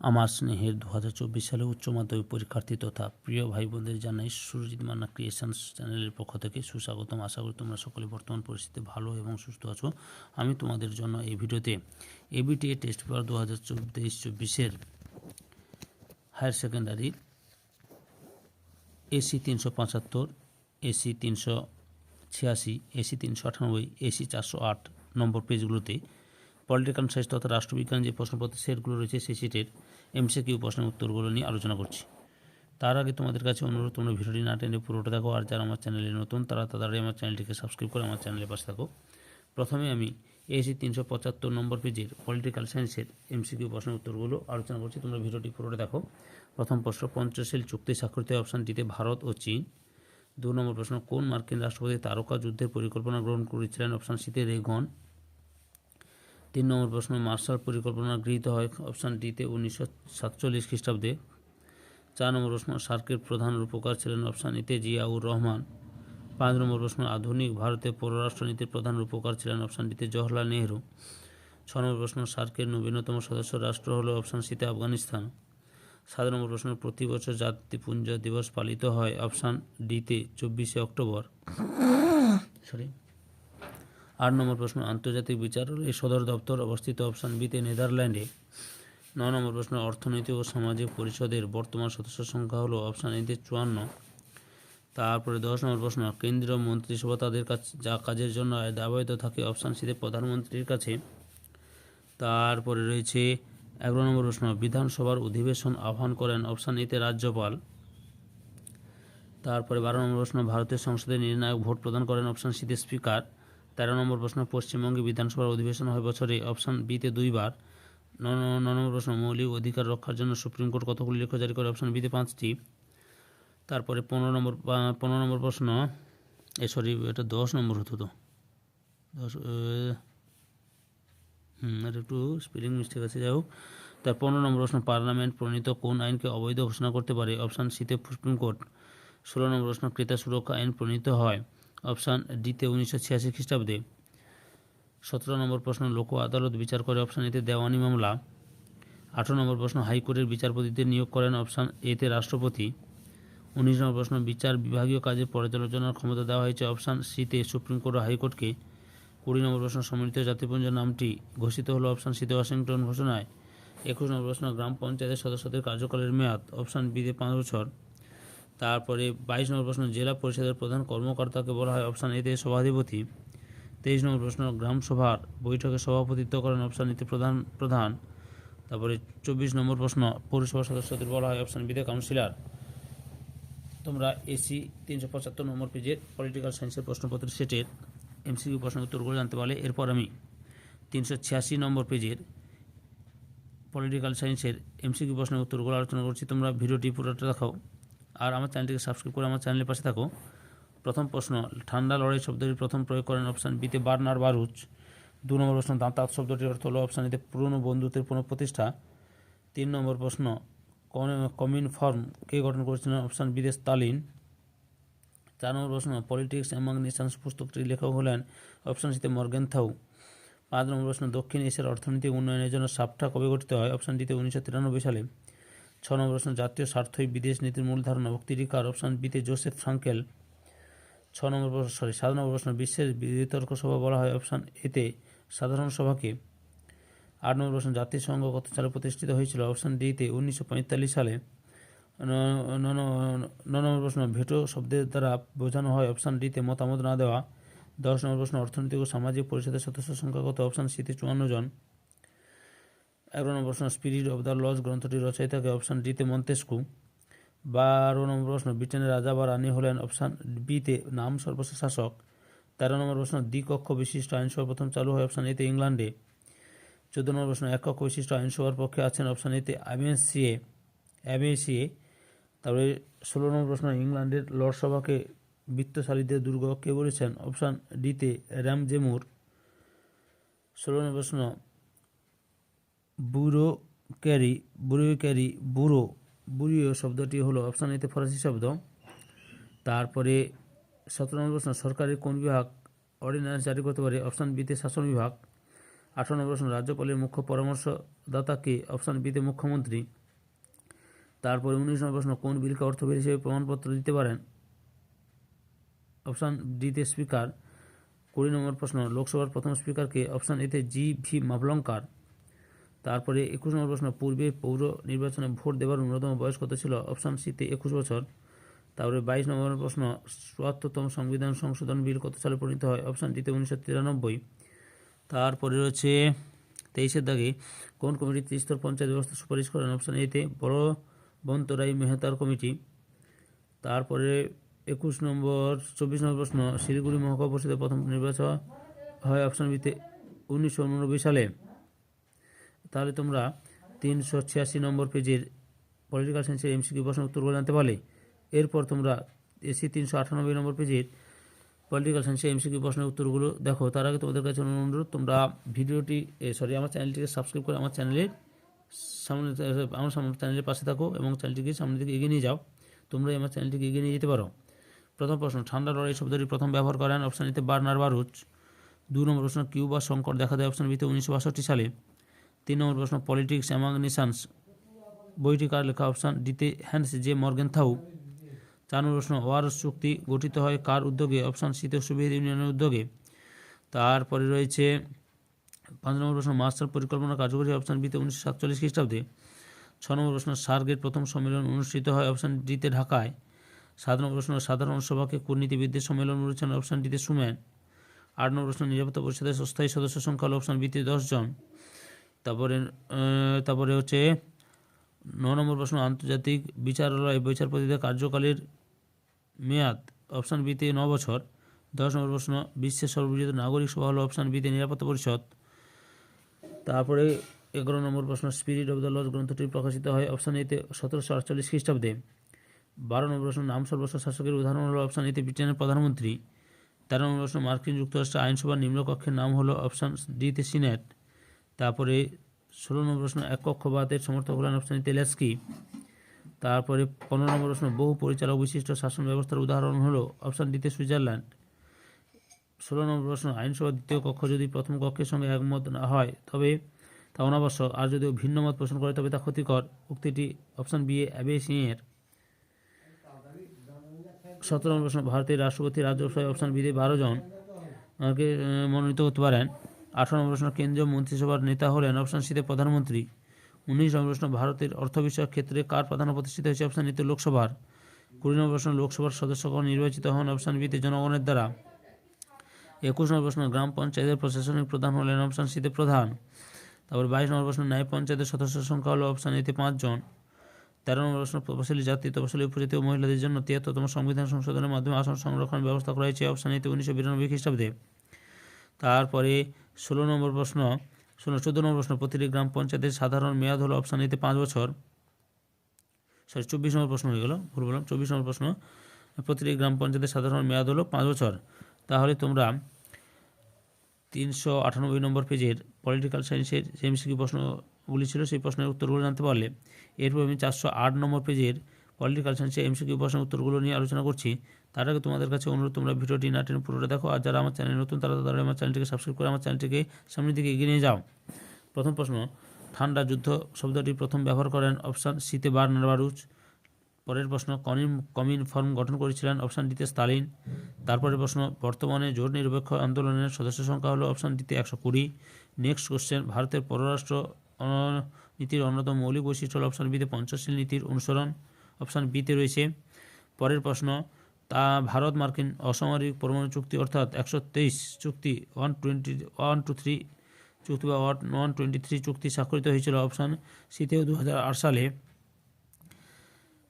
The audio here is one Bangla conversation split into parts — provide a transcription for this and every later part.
আমার স্নেহের 2024 সালে উচ্চ মাধ্যমিক পরীক্ষার্থী তথা প্রিয় ভাই বোনদের জানাই সুরজিৎ মান্না ক্রিয়েশনস চ্যানেলের পক্ষ থেকে সুস্বাগতম। আশা করি তোমরা সকলে বর্তমান পরিস্থিতিতে ভালো এবং সুস্থ আছো। আমি তোমাদের জন্য এই ভিডিওতে ABTA test paper 2023-24 higher secondary AC 375, AC 386, AC 398, AC 408 number পেজগুলোতে পলিটিক্যাল সায়েন্স তথা রাষ্ট্রবিজ্ঞান যে প্রশ্নপত্রের সেটগুলো রয়েছে সেই সেটের এমসিকিউ প্রশ্নের উত্তরগুলো নিয়ে আলোচনা করছি। তার আগে তোমাদের কাছে অনুরোধ, তোমরা ভিডিওটি না টেনে পুরোটা দেখো, আর যারা আমার চ্যানেলে নতুন তারা তাড়াতাড়ি আমার চ্যানেলটিকে সাবস্ক্রাইব করে আমার চ্যানেলের পাশে থাকো। প্রথমে আমি এসি 375 নম্বর পেজের পলিটিক্যাল সায়েন্সের এমসিকিউ প্রশ্নের উত্তরগুলো আলোচনা করছি, তোমরা ভিডিওটি পুরোটা দেখো। প্রথম প্রশ্ন, পঞ্চশীল চুক্তি স্বাক্ষরিত অপশান ডিতে ভারত ও চীন। 2 নম্বর প্রশ্ন, কোন মার্কিন রাষ্ট্রপতি তারকা যুদ্ধের পরিকল্পনা গ্রহণ করেছিলেন? অপশান সিতে রেগন। 3 নম্বর প্রশ্ন, মার্শাল পরিকল্পনা গৃহীত হয় অপশান ডিতে 1947 খ্রিস্টাব্দে। 4 নম্বর প্রশ্ন, সার্কের প্রধান রূপকার ছিলেন? অপশান এতে জিয়াউর রহমান। 5 নম্বর প্রশ্ন, আধুনিক ভারতের পররাষ্ট্রনীতির প্রধান রূপকার ছিলেন? অপশান ডিতে জওহরলাল নেহরু। 6 নম্বর প্রশ্ন, সার্কের নবীনতম সদস্য রাষ্ট্র হল? অপশান সিতে আফগানিস্তান। 7 নম্বর প্রশ্ন, প্রতি বছর জাতিপুঞ্জ দিবস পালিত হয়? অপশান ডিতে 24শে অক্টোবর। 8 নম্বর প্রশ্ন, আন্তর্জাতিক বিচারালয়ের সদর দপ্তর অবস্থিত? অপশান বিতে নেদারল্যান্ডে। 9 নম্বর প্রশ্ন, অর্থনৈতিক ও সামাজিক পরিষদের বর্তমান সদস্য সংখ্যা হলো? অপশান এতে 54। তারপরে 10 নম্বর প্রশ্ন, কেন্দ্রীয় মন্ত্রিসভা তাদের কাছে যা কাজের জন্য দায়বদ্ধ থাকে? অপশান সিতে প্রধানমন্ত্রীর কাছে। তারপরে রয়েছে 11 নম্বর প্রশ্ন, বিধানসভার অধিবেশন আহ্বান করেন? অপশান এতে রাজ্যপাল। তারপরে 12 নম্বর প্রশ্ন, ভারতের সংসদে নির্ণায়ক ভোট প্রদান করেন? অপশান সিতে স্পিকার। 13 নম্বর প্রশ্ন, পশ্চিমবঙ্গে বিধানসভার অধিবেশন হয় বছরে? অপশান বিতে 2 বার। 9 নম্বর প্রশ্ন, মৌলিক অধিকার রক্ষার জন্য সুপ্রিম কোর্ট কতগুলি লেখ জারি করে? অপশান বিতে 5টি। তারপরে 15 নম্বর প্রশ্ন, এটা 10 নম্বর হতো তো 10, আর একটু স্পেলিং মিস্টেক আছে, যাই হোক। তার 15 নম্বর প্রশ্ন, পার্লামেন্ট প্রণীত কোন আইনকে অবৈধ ঘোষণা করতে পারে? অপশান সিতে সুপ্রিম কোর্ট। 16 নম্বর প্রশ্ন, ক্রেতা সুরক্ষা আইন প্রণীত হয়? অপশান ডিতে 1986 খ্রিস্টাব্দে। 17 নম্বর প্রশ্ন, লোক আদালত বিচার করে? অপশান এতে দেওয়ানি মামলা। 18 নম্বর প্রশ্ন, হাইকোর্টের বিচারপতিদের নিয়োগ করেন? অপশান এতে রাষ্ট্রপতি। 19 নম্বর প্রশ্ন, বিচার বিভাগীয় কাজের পর্যালোচনার ক্ষমতা দেওয়া হয়েছে? অপশান সিতে সুপ্রিম কোর্ট ও হাইকোর্টকে। 20 নম্বর প্রশ্ন, সম্মিলিত জাতিপুঞ্জের নামটি ঘোষিত হলো? অপশান সিতে ওয়াশিংটন ঘোষণায়। 21 নম্বর প্রশ্ন, গ্রাম পঞ্চায়েতের সদস্যদের কার্যকালের মেয়াদ? অপশান বিতে 5 বছর। তারপরে 22 নম্বর প্রশ্ন, জেলা পরিষদের প্রধান কর্মকর্তাকে বলা হয়? অপশান এতে সভাধিপতি। 23 নম্বর প্রশ্ন, গ্রাম সভার বৈঠকে সভাপতিত্ব করেন? অপশান এতে প্রধান। তারপরে 24 নম্বর প্রশ্ন, পৌরসভা সদস্যদের বলা হয়? অপশান বিতে কাউন্সিলর। তোমরা এসি 375 নম্বর পেজের পলিটিক্যাল সায়েন্সের প্রশ্নপত্রের সেটের এমসিকিউ প্রশ্নের উত্তরগুলো জানতে পারলে। এরপর আমি 386 নম্বর পেজের পলিটিক্যাল সায়েন্সের এমসিকিউ প্রশ্নের উত্তরগুলো আলোচনা করছি, তোমরা ভিডিওটি পুরোটা দেখাও আর আমার চ্যানেলটিকে সাবস্ক্রাইব করে আমার চ্যানেলের পাশে থাকো। প্রথম প্রশ্ন, ঠান্ডা লড়াই শব্দটি প্রথম প্রয়োগ করেন? অপশান বিতে বার্নার বারুচ। 2 নম্বর প্রশ্ন, দাঁতাত শব্দটির অর্থ হলো? অপশান এতে পুরনো বন্ধুত্বের পুনঃপ্রতিষ্ঠা। 3 নম্বর প্রশ্ন, কমিনফর্ম কে গঠন করেছিলেন? অপশান বিতে স্তালিন। 4 নম্বর প্রশ্ন, পলিটিক্স অ্যামং নেশনস পুস্তকটির লেখক হলেন? অপশান সিতে মর্গেনথাউ। 5 নম্বর প্রশ্ন, দক্ষিণ এশিয়ার অর্থনৈতিক উন্নয়নের জন্য সাপটা কবে গঠিত হয়? অপশান ডিতে 1993 সালে। 6 নম্বর প্রশ্ন, জাতীয় স্বার্থই বিদেশ নীতির মূল ধারণা উক্তিটি কার? অপশান বিতে জোসেফ ফ্রাঙ্কেল। 7 নম্বর প্রশ্ন, বিশ্বের বিতর্ক সভা বলা হয়? অপশান এতে সাধারণ সভাকে। 8 নম্বর প্রশ্ন, জাতিসংঘ কত সালে প্রতিষ্ঠিত হয়েছিল? অপশান ডিতে 1945 সালে। 9 নম্বর প্রশ্ন, ভেটো শব্দের দ্বারা বোঝানো হয়? অপশান ডিতে মতামত না দেওয়া। 10 নম্বর প্রশ্ন, অর্থনৈতিক ও সামাজিক পরিষদের সদস্য সংখ্যা কত? অপশান সিতে 54 জন। 11 নম্বর প্রশ্ন, স্পিরিট অব দ্য লজ গ্রন্থটির রচয়িতাকে? অপশান ডিতে মন্তেস্কু। 12 নম্বর প্রশ্ন, ব্রিটেনের রাজা বা রানী হলেন? অপশান বিতে নাম সর্বশেষ শাসক। 13 নম্বর প্রশ্ন, দ্বিকক্ষ বিশিষ্ট আইনসভা প্রথম চালু হয়? অপশান এতে ইংল্যান্ডে। 14 নম্বর প্রশ্ন, এক কক্ষ বিশিষ্ট আইনসভার পক্ষে আছেন? অপশান এতে অ্যাবেসিয়ে। তারপরে 16 নম্বর প্রশ্ন, ইংল্যান্ডের লর্ডসভাকে বিত্তশালীদের দুর্গ কে বলেছেন? অপশান ডিতে র্যামজে মুর। 16 নম্বর প্রশ্ন, বুরিও শব্দটি হলো? অপশান এতে ফরাসি শব্দ। তারপরে 17 নম্বর প্রশ্ন, সরকারের কোন বিভাগ অর্ডিন্যান্স জারি করতে পারে? অপশান বিতে শাসন বিভাগ। 18 নম্বর প্রশ্ন রাজ্যপালের মুখ্য পরামর্শদাতা কে? অপশান বিতে মুখ্যমন্ত্রী। তারপরে 19 নম্বর প্রশ্ন কোন বিলকে অর্থ বিল হিসেবে প্রমাণপত্র দিতে পারেন? অপশান ডিতে স্পিকার। 20 নম্বর প্রশ্ন লোকসভার প্রথম স্পিকার কে? অপশান এতে জি.ভি. মাভলঙ্কার। তারপরে 21 নম্বর প্রশ্ন পূর্বে পৌর নির্বাচনে ভোট দেওয়ার ন্যূনতম বয়স কত ছিল? অপশান সিতে 21 বছর। তারপরে 22 নম্বর প্রশ্ন ৭৪তম সংবিধান সংশোধন বিল কত সালে প্রণীত হয়? অপশান ডিতে 1993। তারপরে রয়েছে 23-এর দাগে কোন কমিটি ত্রিস্তর পঞ্চায়েত ব্যবস্থা সুপারিশ করেন? অপশান এতে বলবন্তরাই মেহতার কমিটি। তারপরে 24 নম্বর প্রশ্ন শিলিগুড়ি মহকুমা পরিষদের প্রথম নির্বাচন হয়? অপশান বিতে 1989 সালে। তাহলে তোমরা 386 নম্বর পেজের পলিটিক্যাল সায়েন্সের এমসিকিউ প্রশ্নের উত্তরগুলো জানতে পারলে। এরপর তোমরা এসি 398 নম্বর পেজের পলিটিক্যাল সায়েন্সের এমসিকিউ প্রশ্নের উত্তরগুলো দেখো। তার আগে তোমাদের কাছে অনুরোধ তোমরা ভিডিওটি আমার চ্যানেলটিকে সাবস্ক্রাইব করে আমার চ্যানেলের চ্যানেলের পাশে থাকো এবং চ্যানেলটিকে সামনের দিকে এগিয়ে নিয়ে যাও। তোমরাই আমার চ্যানেলটিকে এগিয়ে নিয়ে যেতে পারো। প্রথম প্রশ্ন ঠান্ডা লড়াই শব্দটি প্রথম ব্যবহার করেন? অপশান এতে বার্নার বারুচ। 2 নম্বর প্রশ্ন কিউবা সংকট দেখা দেয়? অপশান বিতে 1962 সালে। 3 নম্বর প্রশ্ন পলিটিক্স অ্যামাং নেশনস বইটি কার লেখা? অপশান ডিতে হ্যান্স জে মর্গেনথাউ। 4 নম্বর প্রশ্ন ওয়ারস চুক্তি গঠিত হয় কার উদ্যোগে? অপশান সিতে সোভিয়েত ইউনিয়নের উদ্যোগে। তারপরে রয়েছে 5 নম্বর প্রশ্ন মাস্টার পরিকল্পনা কার্যকরী? অপশান বিতে 1947 খ্রিস্টাব্দে। 6 নম্বর প্রশ্ন সার্কের প্রথম সম্মেলন অনুষ্ঠিত হয়? অপশান ডিতে ঢাকায়। 7 নম্বর প্রশ্ন সাধারণ সভাকে কূটনীতিবিদদের সম্মেলন বলেছেন? অপশান ডিতে সুম্যান। 8 নম্বর প্রশ্ন নিরাপত্তা পরিষদের অস্থায়ী সদস্য সংখ্যা হল? অপশান বিতে 10 জন। তারপরে হচ্ছে 9 নম্বর প্রশ্ন আন্তর্জাতিক বিচারালয় বিচারপতিদের কার্যকালের মেয়াদ? অপশান বিতে 9 বছর। 10 নম্বর প্রশ্ন বিশ্বের সর্ববৃহৎ নাগরিক সভা হল? অপশান বিতে নিরাপত্তা পরিষদ। তারপরে 11 নম্বর প্রশ্ন স্পিরিট অব দ্য লজ গ্রন্থটি প্রকাশিত হয়? অপশান এতে 1748 খ্রিস্টাব্দে। 12 নম্বর প্রশ্ন নাম সর্বস্ব শাসকের উদাহরণ হল? অপশান এতে ব্রিটেনের প্রধানমন্ত্রী। 13 নম্বর প্রশ্ন মার্কিন যুক্তরাষ্ট্রের আইনসভার নিম্নকক্ষের নাম হল? অপশান ডিতে সিনেট। তারপরে 16 নম্বর প্রশ্ন এককক্ষবাদের সমর্থক হলেন? অপশান এতে লেস্কি। তারপরে 15 নম্বর প্রশ্ন বহু পরিচালক বিশিষ্ট শাসন ব্যবস্থার উদাহরণ হলো? অপশান ডিতে সুইজারল্যান্ড। 16 নম্বর প্রশ্ন আইনসভার দ্বিতীয় কক্ষ যদি প্রথম কক্ষের সঙ্গে একমত না হয় তবে তা অনাবশ্যক, আর যদিও ভিন্ন মত পোষণ করে তবে তা ক্ষতিকর। উক্তিটি অপশান বি অ্যাবে সিংয়ের। 17 নম্বর প্রশ্ন ভারতের রাষ্ট্রপতি রাজ্যসভায়? অপশান বিতে 12 জন মনোনীত করতে পারেন। 18 নম্বর প্রশ্ন কেন্দ্রীয় মন্ত্রিসভার নেতা হলেন? অপশান সিতে প্রধানমন্ত্রী। 19 নম্বর প্রশ্ন ভারতের অর্থ বিষয়ক ক্ষেত্রে কার প্রাধান্য প্রতিষ্ঠিত হয়েছে? অপশান এতে লোকসভার। 20 নম্বর প্রশ্ন লোকসভার সদস্যগণ নির্বাচিত হন? অপশান বিতে জনগণের দ্বারা। 21 নম্বর প্রশ্ন গ্রাম পঞ্চায়েতের প্রশাসনিক প্রধান হলেন? অপশান সিতে প্রধান। তারপর 22 নম্বর প্রশ্ন ন্যায় পঞ্চায়েতের সদস্য সংখ্যা হল? অপশান এতে 5 জন। 13 নম্বর প্রশ্ন তপশিলি জাতি তপশিলি উপজাতি ও মহিলাদের জন্য 73তম সংবিধান সংশোধনের মাধ্যমে আসন সংরক্ষণের ব্যবস্থা করা হয়েছে? অপশান এতে 1992 খ্রিস্টাব্দে। তারপরে 14 নম্বর প্রশ্ন প্রতিটি গ্রাম পঞ্চায়েতের সাধারণ মেয়াদ হলো? অপশান এতে 5 বছর। 24 নম্বর প্রশ্ন হয়ে গেল, ভুল বললাম। 24 নম্বর প্রশ্ন প্রতিটি গ্রাম পঞ্চায়েতের সাধারণ মেয়াদ হলো 5 বছর। তাহলে তোমরা 398 নম্বর পেজের পলিটিক্যাল সায়েন্সের যে এমসিকিউ প্রশ্নগুলি ছিল সেই প্রশ্নের উত্তরগুলো জানতে পারলে। এরপর আমি 408 নম্বর পেজের পলিটিক্যাল সায়েন্সের এমসিকিউ প্রশ্নের উত্তরগুলো নিয়ে আলোচনা করছি। তার আগে তোমাদের কাছে অনুরোধ তোমরা ভিডিওটি না টেনে পুরোটা দেখো, আর যারা আমার চ্যানেল নতুন তারা আমার চ্যানেলটিকে সাবস্ক্রাইব করে আমার চ্যানেলটিকে সামনের দিকে এগিয়ে নিয়ে যাও। প্রথম প্রশ্ন ঠান্ডা যুদ্ধ শব্দটি প্রথম ব্যবহার করেন? অপশান সিতে বার্নার বারুচ। পরের প্রশ্ন কমিন ফর্ম গঠন করেছিলেন? অপশান ডিতে স্তালিন। তারপরের প্রশ্ন বর্তমানে জোট নিরপেক্ষ আন্দোলনের সদস্য সংখ্যা হলো? অপশান ডিতে 120। নেক্সট কোশ্চেন ভারতের পররাষ্ট্র নীতির অন্যতম মৌলিক বৈশিষ্ট্য হল? অপশান বিতে পঞ্চশীল নীতির অনুসরণ। অপশান বিতে রয়েছে। পরের প্রশ্ন ভারত মার্কিন অসামরিক পরমাণু চুক্তি অর্থাৎ 123 চুক্তি 123 চুক্তি বা 123 চুক্তি স্বাক্ষরিত হয়েছিল? অপশান সিতে 2008 সালে।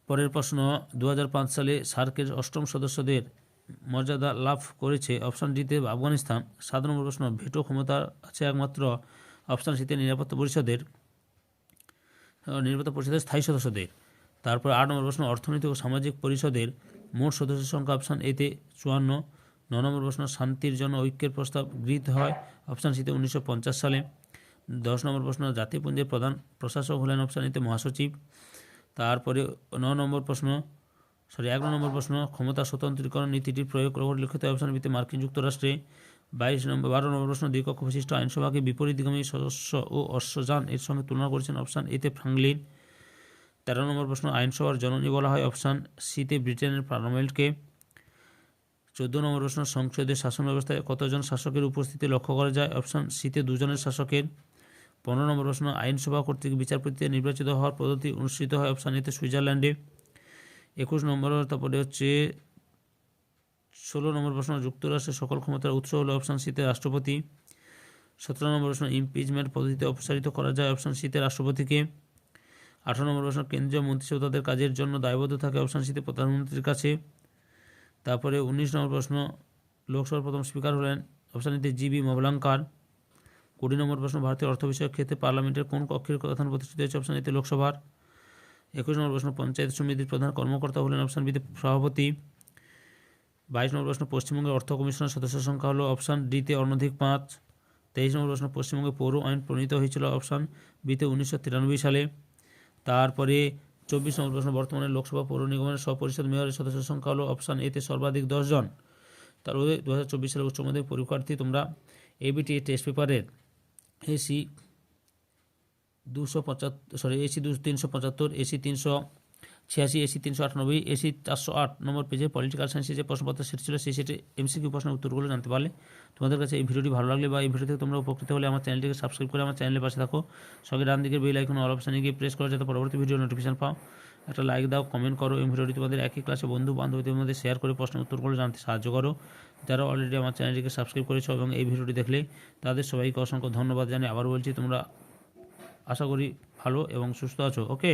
পরের প্রশ্ন 2005 সালে সার্কের 8ম সদস্যদের মর্যাদা লাভ করেছে? অপশান ডিতে আফগানিস্তান। 7 নম্বর প্রশ্ন ভেটো ক্ষমতা আছে একমাত্র? অপশান সিতে নিরাপত্তা পরিষদের স্থায়ী সদস্যদের। তারপর 8 নম্বর প্রশ্ন অর্থনৈতিক ও সামাজিক পরিষদের মোট সদস্য সংখ্যা? অপশান এতে 54। 9 নম্বর প্রশ্ন শান্তির জন্য ঐক্যের প্রস্তাব গৃহীত হয়? অপশান সিতে 1950 সালে। 10 নম্বর প্রশ্ন জাতিপুঞ্জের প্রধান প্রশাসক হলেন? অপশান এতে মহাসচিব। তারপরে 11 নম্বর প্রশ্ন ক্ষমতা স্বতন্ত্রীকরণ নীতিটির প্রয়োগ পরিলক্ষিত? অপশান বিতে মার্কিন যুক্তরাষ্ট্রে। 12 নম্বর প্রশ্ন, দ্বিকক্ষ বিশিষ্ট আইনসভাকে বিপরীতগামী সদস্য ও অশ্বযান এর সঙ্গে তুলনা করেছেন অপশান এতে ফ্রাঙ্কলিন। 13 নম্বর প্রশ্ন, আইনসভার জননী বলা হয় অপশান সিতে ব্রিটেনের পার্লামেন্টকে। 14 নম্বর প্রশ্ন, সংসদীয় শাসন ব্যবস্থায় কতজন শাসকের উপস্থিতি লক্ষ্য করা যায় অপশান সিতে 2 জনের শাসকের। 15 নম্বর প্রশ্ন, আইনসভা কর্তৃক বিচারপতিদের নির্বাচিত হওয়ার পদ্ধতি অনুসৃত হয় অপশান এতে সুইজারল্যান্ডে। 21 নম্বর, তারপরে হচ্ছে 16 নম্বর প্রশ্ন, যুক্তরাষ্ট্রের সকল ক্ষমতার উৎস হল অপশান সিতে রাষ্ট্রপতি। 17 নম্বর প্রশ্ন, ইমপিচমেন্ট পদ্ধতিতে অপসারিত করা যায় অপশান সিতে রাষ্ট্রপতিকে। 18 নম্বর প্রশ্ন, কেন্দ্রীয় মন্ত্রিসভা তাদের কাজের জন্য দায়বদ্ধ থাকে অপশান সিতে প্রধানমন্ত্রীর কাছে। তারপরে 19 নম্বর প্রশ্ন, লোকসভার প্রথম স্পিকার হলেন অপশান এতে জিবি মবলাঙ্কার। 20 নম্বর প্রশ্ন, ভারতীয় অর্থ বিষয়ক ক্ষেত্রে পার্লামেন্টের কোন কক্ষের প্রধান প্রতিষ্ঠিত হয়েছে অপশান এতে লোকসভার। 21 নম্বর প্রশ্ন, পঞ্চায়েত সমিতির প্রধান কর্মকর্তা হলেন অপশান বিতে সভাপতি। 22 নম্বর প্রশ্ন, পশ্চিমবঙ্গের অর্থ কমিশনের সদস্যের সংখ্যা হলো অপশান ডিতে অনধিক 5। 23 নম্বর প্রশ্ন, পশ্চিমবঙ্গে পৌর আইন প্রণীত হয়েছিল অপশান বিতে 1993 সালে। তারপরে 24 নম্বর প্রশ্ন, বর্তমানে লোকসভা পৌর নিগমের সপরিষদ মেয়রের সদস্যের সংখ্যা হলো অপশান এতে সর্বাধিক 10 জন। তারপরে 2024 সালে উচ্চ মাধ্যমিক পরীক্ষার্থী তোমরা এবিটি টেস্ট পেপারের এসি 375, এসি 386, এসি 398, এসি 408 নম্বর পেজে পলিটিক্যাল সায়েন্সে যে প্রশ্নপত্র সেট ছিল সেই সেটে এমসিকিউ প্রশ্নের উত্তরগুলো জানতে পারলে। তোমাদের কাছে এই ভিডিওটি ভালো লাগলে বা এই ভিডিও থেকে তোমরা উপকৃত হলে আমার চ্যানেলটিকে সাবস্ক্রাইব করে আমার চ্যানেলের পাশে থাকো। সঙ্গে ডান দিকের বেল আইকন অল অপশানে গিয়ে প্রেস করো যাতে পরবর্তী ভিডিও নোটিফিকেশন পাও। একটা লাইক দাও, কমেন্ট করো। এই ভিডিওটি তোমাদের একই ক্লাসে বন্ধু বান্ধবীদের মধ্যে শেয়ার করে প্রশ্নের উত্তরগুলো জানতে সাহায্য করো। যারা অলরেডি আমার চ্যানেলটিকে সাবস্ক্রাইব করেছো এবং এই ভিডিওটি দেখলে তাদের সবাইকে অসংখ্য ধন্যবাদ জানিয়ে আবার বলছি তোমরা আশা করি ভালো এবং সুস্থ আছো। ওকে।